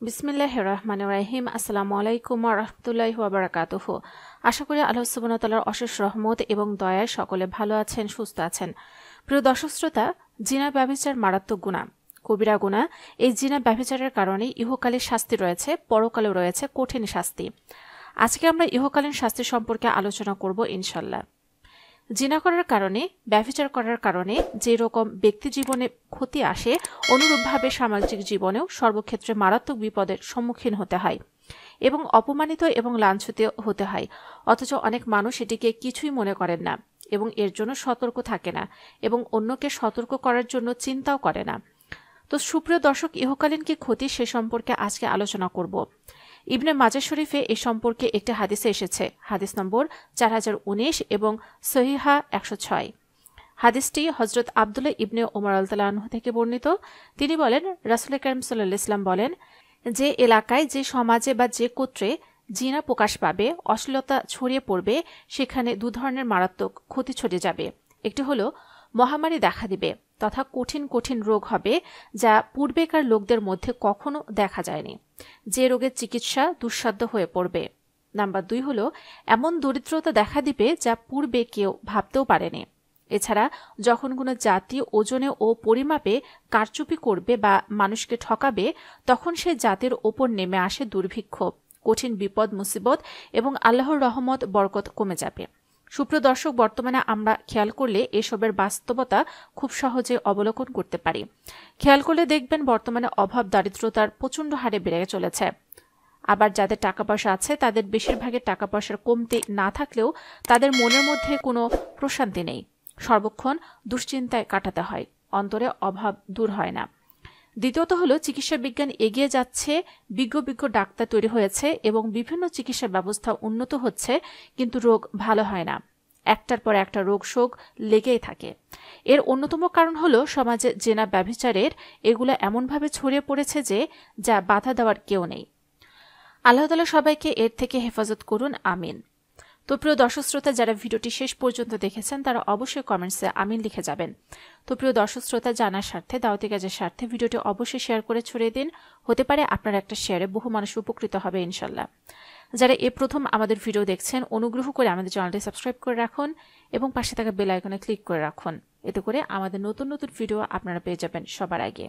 বিসমিল্লাহির রহমানির রহিম। আসসালামু আলাইকুম ওয়া রাহমাতুল্লাহি ওয়া বারাকাতুহু। আশা করি আল্লাহ সুবহানাহু ওয়া তাআলার অশেষ রহমত এবং দয়ায় সকলে ভালো আছেন, সুস্থ আছেন। প্রিয় দর্শক শ্রোতা, জিনা ব্যভিচার মারাত্মক গুনাহ, কবিরা গুনাহ। এই জিনা ব্যভিচারের কারণে ইহকালে শাস্তি রয়েছে, পরকালেও রয়েছে কঠিন শাস্তি। আজকে আমরা ইহকালীন শাস্তি সম্পর্কে আলোচনা করব ইনশাআল্লাহ। জিনা করার কারণে, ব্যভিচার করার কারণে যে রকম ব্যক্তি জীবনে ক্ষতি আসে, অনুরূপভাবে সামাজিক জীবনেও সর্বক্ষেত্রে মারাত্মক বিপদের সম্মুখীন হতে হয় এবং অপমানিত এবং লাঞ্ছিত হতে হয়। অথচ অনেক মানুষ এটিকে কিছুই মনে করেন না এবং এর জন্য সতর্ক থাকে না এবং অন্যকে সতর্ক করার জন্য চিন্তাও করে না। তো সুপ্রিয় দর্শক, ইহকালীন কি ক্ষতি সে সম্পর্কে আজকে আলোচনা করব। ইবনে মাজাহ শরীফে এ সম্পর্কে একটি হাদিসে এসেছে, হাদিস নম্বর 4019 এবং সহিহা 106। হাদিসটি হযরত আব্দুল্লাহ ইবনে ওমর রাদিয়াল্লাহু আনহু থেকে বর্ণিত। তিনি বলেন, রাসূল কারীম সাল্লাল্লাহু আলাইহি ওয়াসাল্লাম বলেন, যে এলাকায়, যে সমাজে বা যে গোত্রে জিনা প্রকাশ পাবে, অশ্লীলতা ছড়িয়ে পড়বে, সেখানে দু ধরনের মারাত্মক ক্ষতি ছড়িয়ে যাবে। একটি হলো মহামারী দেখা দিবে তথা কঠিন কঠিন রোগ হবে, যা পূর্বেকার লোকদের মধ্যে কখনো দেখা যায়নি, যে রোগের চিকিৎসা দুঃসাধ্য হয়ে পড়বে। নাম্বার 2 হলো এমন দরিদ্রতা দেখা দিবে যা পূর্বে কেউ ভাবতেও পারেনি। এছাড়া যখন কোনো জাতি ওজনে ও পরিমাপে কারচুপি করবে বা মানুষকে ঠকাবে, তখন সে জাতির ওপর নেমে আসে দুর্ভিক্ষ, কঠিন বিপদ মুসিবত এবং আল্লাহর রহমত বরকত কমে যাবে। সুপ্রিয় দর্শক, বর্তমানে আমরা খেয়াল করলে এসবের বাস্তবতা খুব সহজে অবলোকন করতে পারি। খেয়াল করলে দেখবেন বর্তমানে অভাব দারিদ্রতার প্রচণ্ড হারে বেড়ে চলেছে। আবার যাদের টাকা পয়সা আছে, তাদের বেশিরভাগের টাকা পয়সার কমতি না থাকলেও তাদের মনের মধ্যে কোনো প্রশান্তি নেই, সর্বক্ষণ দুশ্চিন্তায় কাটাতে হয়, অন্তরে অভাব দূর হয় না। দ্বিতীয়ত হলো চিকিৎসা বিজ্ঞান এগিয়ে যাচ্ছে, বিজ্ঞ ডাক্তার তৈরি হয়েছে এবং বিভিন্ন চিকিৎসা ব্যবস্থা উন্নত হচ্ছে, কিন্তু রোগ ভালো হয় না, একটার পর একটা রোগ শোক লেগেই থাকে। এর অন্যতম কারণ হলো সমাজে জেনা ব্যভিচারের এগুলো এমনভাবে ছড়িয়ে পড়েছে যে যা বাধা দেওয়ার কেউ নেই। আল্লাহ তাআলা সবাইকে এর থেকে হেফাজত করুন, আমিন। তো প্রিয় দর্শক শ্রোতা, যারা ভিডিওটি শেষ পর্যন্ত দেখেছেন তারা অবশ্যই কমেন্টসে আমিন লিখে যাবেন। তো প্রিয় দর্শক শ্রোতা, জানার স্বার্থে, দাওয়াতি কাজের স্বার্থে ভিডিওটি অবশ্যই শেয়ার করে ছড়িয়ে দিন। হতে পারে আপনার একটা শেয়ারে বহু মানুষ উপকৃত হবে ইনশাল্লাহ। যারা এই প্রথম আমাদের ভিডিও দেখছেন, অনুগ্রহ করে আমাদের চ্যানেলটি সাবস্ক্রাইব করে রাখুন এবং পাশে থাকা বেল আইকনে ক্লিক করে রাখুন। এতে করে আমাদের নতুন নতুন ভিডিও আপনারা পেয়ে যাবেন সবার আগে।